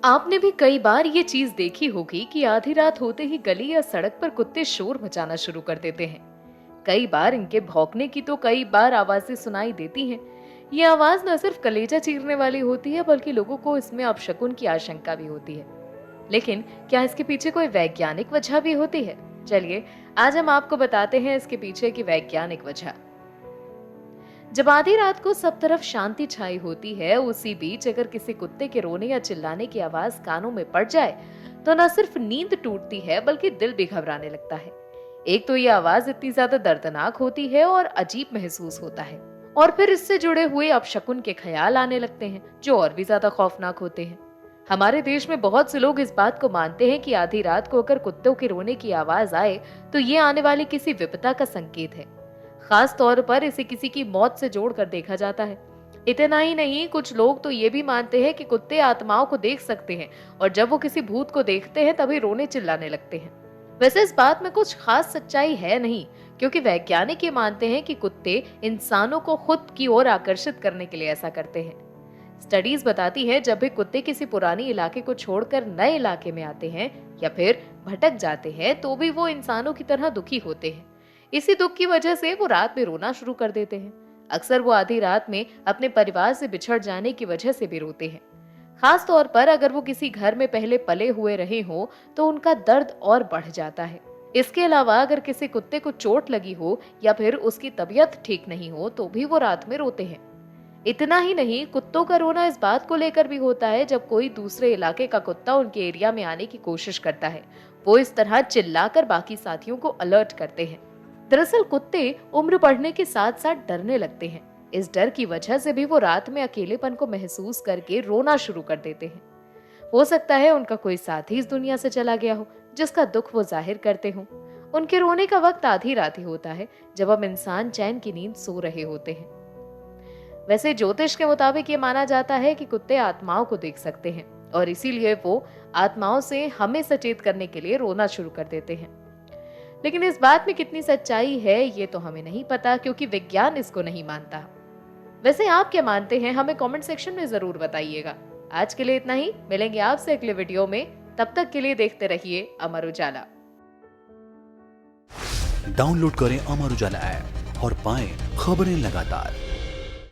आपने भी कई बार ये चीज देखी होगी कि आधी रात होते ही गली या सड़क पर कुत्ते शोर मचाना शुरू कर देते हैं। कई बार इनके भौंकने की तो कई बार आवाजें सुनाई देती हैं। ये आवाज न सिर्फ कलेजा चीरने वाली होती है बल्कि लोगों को इसमें अपशकुन की आशंका भी होती है। लेकिन क्या इसके पीछे कोई वैज्ञानिक वजह भी होती है? चलिए, आज हम आपको बताते हैं इसके पीछे की वैज्ञानिक वजह। जब आधी रात को सब तरफ शांति छाई होती है, उसी बीच अगर किसी कुत्ते के रोने या चिल्लाने की आवाज कानों में पड़ जाए तो न सिर्फ नींद टूटती है बल्कि दिल भी घबराने लगता है। एक तो ये आवाज इतनी ज्यादा दर्दनाक होती है और अजीब महसूस होता है, और फिर इससे जुड़े हुए अपशकुन के ख्याल आने लगते हैं जो और भी ज्यादा खौफनाक होते हैं। हमारे देश में बहुत से लोग इस बात को मानते हैं कि आधी रात को अगर कुत्तों के रोने की आवाज आए तो ये आने वाली किसी विपदा का संकेत है। खास तौर पर इसे किसी की मौत से जोड़कर देखा जाता है। इतना ही नहीं, कुछ लोग तो ये भी मानते हैं कि कुत्ते आत्माओं को देख सकते हैं और जब वो किसी भूत को देखते हैं तभी रोने चिल्लाने लगते हैं। वैसे इस बात में कुछ खास सच्चाई है नहीं, क्योंकि वैज्ञानिक ये मानते हैं कि कुत्ते इंसानों को खुद की ओर आकर्षित करने के लिए ऐसा करते हैं। स्टडीज बताती है जब भी कुत्ते किसी पुरानी इलाके को छोड़कर नए इलाके में आते हैं या फिर भटक जाते हैं तो भी वो इंसानों की तरह दुखी होते हैं। इसी दुख की वजह से वो रात में रोना शुरू कर देते हैं। अक्सर वो आधी रात में अपने परिवार से बिछड़ जाने की वजह से भी रोते हैं। खास तौर पर अगर वो किसी घर में पहले पले हुए रहे हो तो उनका दर्द और बढ़ जाता है। इसके अलावा अगर किसी कुत्ते को चोट लगी हो या फिर उसकी तबीयत ठीक नहीं हो तो भी वो रात में रोते हैं। इतना ही नहीं, कुत्तों का रोना इस बात को लेकर भी होता है जब कोई दूसरे इलाके का कुत्ता उनके एरिया में आने की कोशिश करता है। वो इस तरह चिल्लाकर बाकी साथियों को अलर्ट करते हैं। दरअसल कुत्ते उम्र बढ़ने के साथ साथ डरने लगते हैं। इस डर की वजह से भी वो रात में अकेलेपन को महसूस करके रोना शुरू कर देते हैं। हो सकता है उनका कोई साथी इस दुनिया से चला गया हो जिसका दुख वो जाहिर करते हो। उनके रोने का वक्त आधी रात ही होता है जब हम इंसान चैन की नींद सो रहे होते हैं। वैसे ज्योतिष के मुताबिक ये माना जाता है कि कुत्ते आत्माओं को देख सकते हैं और इसीलिए वो आत्माओं से हमें सचेत करने के लिए रोना शुरू कर देते हैं। लेकिन इस बात में कितनी सच्चाई है ये तो हमें नहीं पता, क्योंकि विज्ञान इसको नहीं मानता। वैसे आप क्या मानते हैं, हमें कमेंट सेक्शन में जरूर बताइएगा। आज के लिए इतना ही, मिलेंगे आपसे अगले वीडियो में। तब तक के लिए देखते रहिए अमर उजाला। डाउनलोड करें अमर उजाला ऐप और पाएं खबरें लगातार।